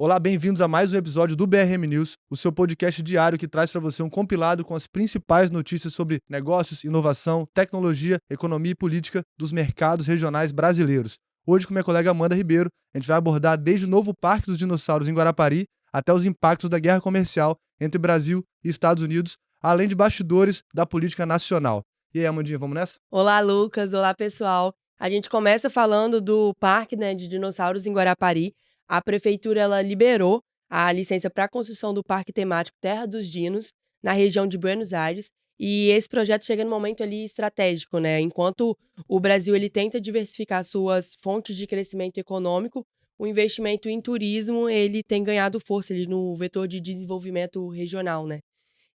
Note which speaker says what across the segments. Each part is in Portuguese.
Speaker 1: Olá, bem-vindos a mais um episódio do BRM News, o seu podcast diário que traz para você um compilado com as principais notícias sobre negócios, inovação, tecnologia, economia e política dos mercados regionais brasileiros. Hoje, com minha colega Amanda Ribeiro, a gente vai abordar desde o novo Parque dos Dinossauros em Guarapari até os impactos da guerra comercial entre Brasil e Estados Unidos, além de bastidores da política nacional. E aí, Amandinha, vamos nessa?
Speaker 2: Olá, Lucas. Olá, pessoal. A gente começa falando do parque, de dinossauros em Guarapari. A prefeitura ela liberou a licença para a construção do parque temático Terra dos Dinos, na região de Buenos Aires. E esse projeto chega num momento ali estratégico, né? Enquanto o Brasil ele tenta diversificar suas fontes de crescimento econômico, o investimento em turismo ele tem ganhado força ali no vetor de desenvolvimento regional, né?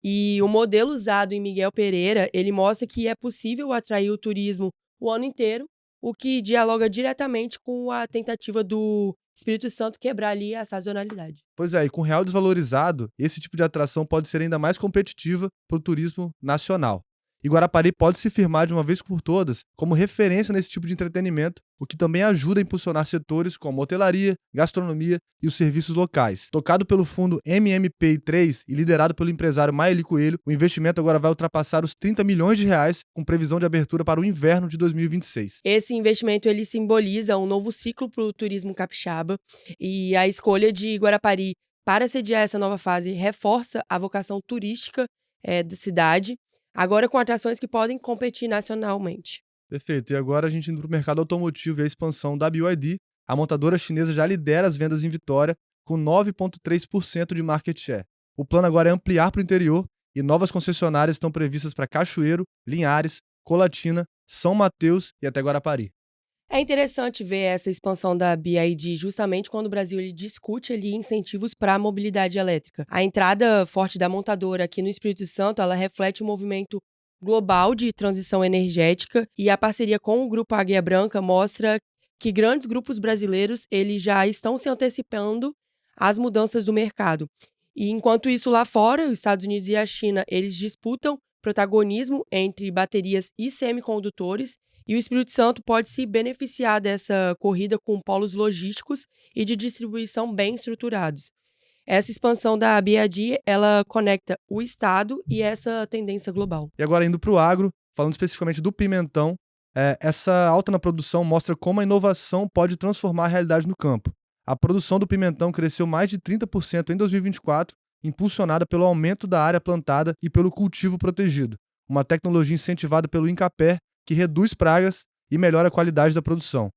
Speaker 2: E o modelo usado em Miguel Pereira, ele mostra que é possível atrair o turismo o ano inteiro, o que dialoga diretamente com a tentativa do Espírito Santo quebrar ali a sazonalidade.
Speaker 1: Pois é, e com o real desvalorizado, esse tipo de atração pode ser ainda mais competitiva para o turismo nacional. E Guarapari pode se firmar de uma vez por todas como referência nesse tipo de entretenimento, o que também ajuda a impulsionar setores como hotelaria, gastronomia e os serviços locais. Tocado pelo fundo MMPI3 e liderado pelo empresário Maeli Coelho, o investimento agora vai ultrapassar os 30 milhões de reais, com previsão de abertura para o inverno de 2026.
Speaker 2: Esse investimento ele simboliza um novo ciclo para o turismo capixaba e a escolha de Guarapari para sediar essa nova fase reforça a vocação turística da cidade, agora com atrações que podem competir nacionalmente.
Speaker 1: Perfeito. E agora a gente indo para o mercado automotivo e a expansão da BYD, a montadora chinesa já lidera as vendas em Vitória com 9,3% de market share. O plano agora é ampliar para o interior e novas concessionárias estão previstas para Cachoeiro, Linhares, Colatina, São Mateus e até Guarapari.
Speaker 2: É interessante ver essa expansão da BYD justamente quando o Brasil ele discute ali incentivos para a mobilidade elétrica. A entrada forte da montadora aqui no Espírito Santo, ela reflete um movimento global de transição energética e a parceria com o Grupo Águia Branca mostra que grandes grupos brasileiros eles já estão se antecipando às mudanças do mercado. E enquanto isso lá fora, os Estados Unidos e a China, eles disputam protagonismo entre baterias e semicondutores e o Espírito Santo pode se beneficiar dessa corrida com polos logísticos e de distribuição bem estruturados. Essa expansão da BYD, ela conecta o estado e essa tendência global.
Speaker 1: E agora indo para o agro, falando especificamente do pimentão, essa alta na produção mostra como a inovação pode transformar a realidade no campo. A produção do pimentão cresceu mais de 30% em 2024, impulsionada pelo aumento da área plantada e pelo cultivo protegido, uma tecnologia incentivada pelo Incapé, que reduz pragas e melhora a qualidade da produção.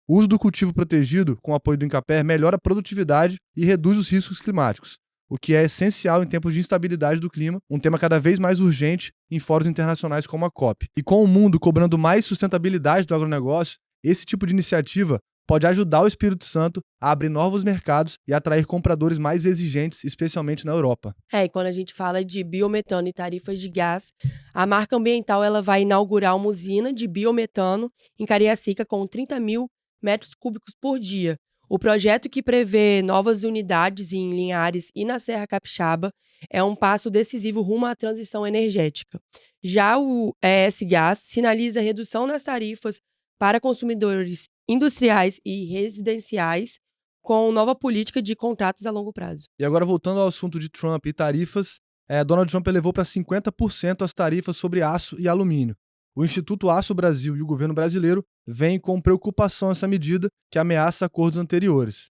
Speaker 1: O uso do cultivo protegido, com o apoio do Incapé, melhora a produtividade e reduz os riscos climáticos, o que é essencial em tempos de instabilidade do clima, um tema cada vez mais urgente em fóruns internacionais como a COP. E com o mundo cobrando mais sustentabilidade do agronegócio, esse tipo de iniciativa pode ajudar o Espírito Santo a abrir novos mercados e atrair compradores mais exigentes, especialmente na Europa.
Speaker 2: E quando a gente fala de biometano e tarifas de gás, a marca ambiental ela vai inaugurar uma usina de biometano em Cariacica com 30 mil metros cúbicos por dia. O projeto que prevê novas unidades em Linhares e na Serra Capixaba é um passo decisivo rumo à transição energética. Já o ES Gás sinaliza redução nas tarifas para consumidores industriais e residenciais com nova política de contratos a longo prazo.
Speaker 1: E agora, voltando ao assunto de Trump e tarifas, Donald Trump elevou para 50% as tarifas sobre aço e alumínio. O Instituto Aço Brasil e o governo brasileiro veem com preocupação essa medida que ameaça acordos anteriores.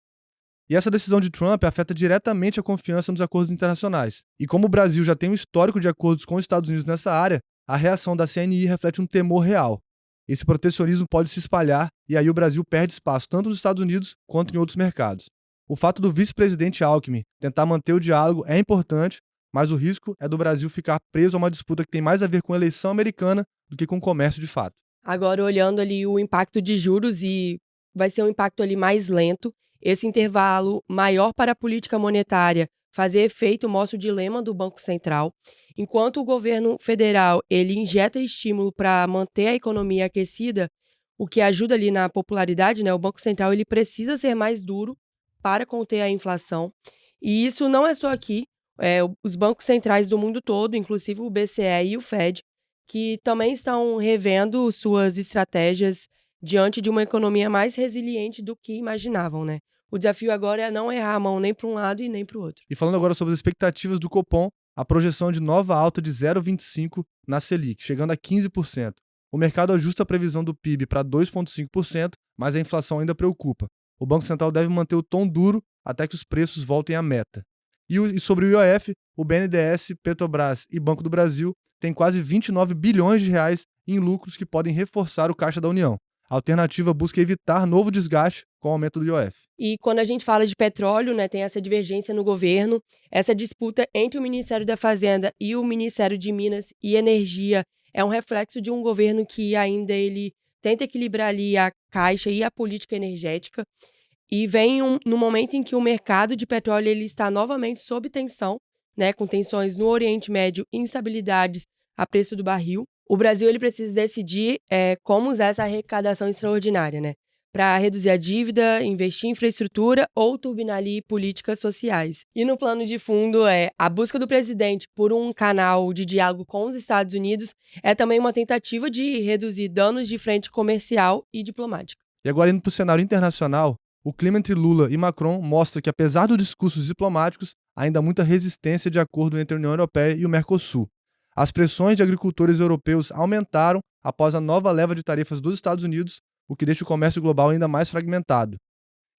Speaker 1: E essa decisão de Trump afeta diretamente a confiança nos acordos internacionais. E como o Brasil já tem um histórico de acordos com os Estados Unidos nessa área, a reação da CNI reflete um temor real. Esse protecionismo pode se espalhar e aí o Brasil perde espaço tanto nos Estados Unidos quanto em outros mercados. O fato do vice-presidente Alckmin tentar manter o diálogo é importante, mas o risco é do Brasil ficar preso a uma disputa que tem mais a ver com a eleição americana do que com o comércio de fato.
Speaker 2: Agora, olhando ali o impacto de juros, e vai ser um impacto ali mais lento, esse intervalo maior para a política monetária fazer efeito mostra o dilema do Banco Central. Enquanto o governo federal ele injeta estímulo para manter a economia aquecida, o que ajuda ali na popularidade, né? O Banco Central ele precisa ser mais duro para conter a inflação. E isso não é só aqui. Os bancos centrais do mundo todo, inclusive o BCE e o Fed, que também estão revendo suas estratégias diante de uma economia mais resiliente do que imaginavam, né? O desafio agora é não errar a mão nem para um lado e nem para o outro.
Speaker 1: E falando agora sobre as expectativas do Copom, a projeção de nova alta de 0,25 na Selic, chegando a 15%. O mercado ajusta a previsão do PIB para 2,5%, mas a inflação ainda preocupa. O Banco Central deve manter o tom duro até que os preços voltem à meta. E sobre o IOF, o BNDES, Petrobras e Banco do Brasil têm quase 29 bilhões de reais em lucros que podem reforçar o caixa da União. A alternativa busca evitar novo desgaste com o aumento do IOF.
Speaker 2: E quando a gente fala de petróleo, né, tem essa divergência no governo, essa disputa entre o Ministério da Fazenda e o Ministério de Minas e Energia é um reflexo de um governo que ainda ele tenta equilibrar ali a caixa e a política energética. E vem no momento em que o mercado de petróleo ele está novamente sob tensão, né, com tensões no Oriente Médio, instabilidades a preço do barril. O Brasil ele precisa decidir como usar essa arrecadação extraordinária, né, para reduzir a dívida, investir em infraestrutura ou turbinar ali políticas sociais. E no plano de fundo, a busca do presidente por um canal de diálogo com os Estados Unidos é também uma tentativa de reduzir danos de frente comercial e diplomática.
Speaker 1: E agora, indo para o cenário internacional, o clima entre Lula e Macron mostra que, apesar dos discursos diplomáticos, ainda há muita resistência de acordo entre a União Europeia e o Mercosul. As pressões de agricultores europeus aumentaram após a nova leva de tarifas dos Estados Unidos, o que deixa o comércio global ainda mais fragmentado.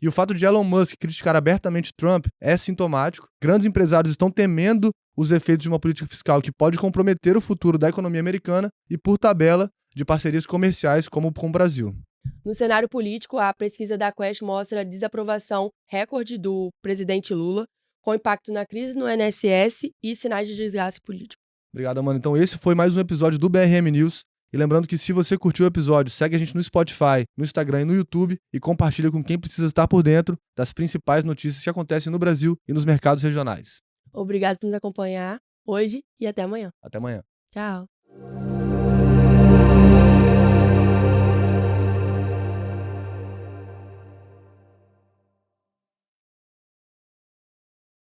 Speaker 1: E o fato de Elon Musk criticar abertamente Trump é sintomático. Grandes empresários estão temendo os efeitos de uma política fiscal que pode comprometer o futuro da economia americana e, por tabela, de parcerias comerciais como com o Brasil.
Speaker 2: No cenário político, a pesquisa da Quest mostra a desaprovação recorde do presidente Lula, com impacto na crise no INSS e sinais de desgaste político.
Speaker 1: Obrigado, mano. Então esse foi mais um episódio do BRM News. E lembrando que se você curtiu o episódio, segue a gente no Spotify, no Instagram e no YouTube e compartilha com quem precisa estar por dentro das principais notícias que acontecem no Brasil e nos mercados regionais.
Speaker 2: Obrigado por nos acompanhar hoje e até amanhã.
Speaker 1: Até amanhã.
Speaker 2: Tchau.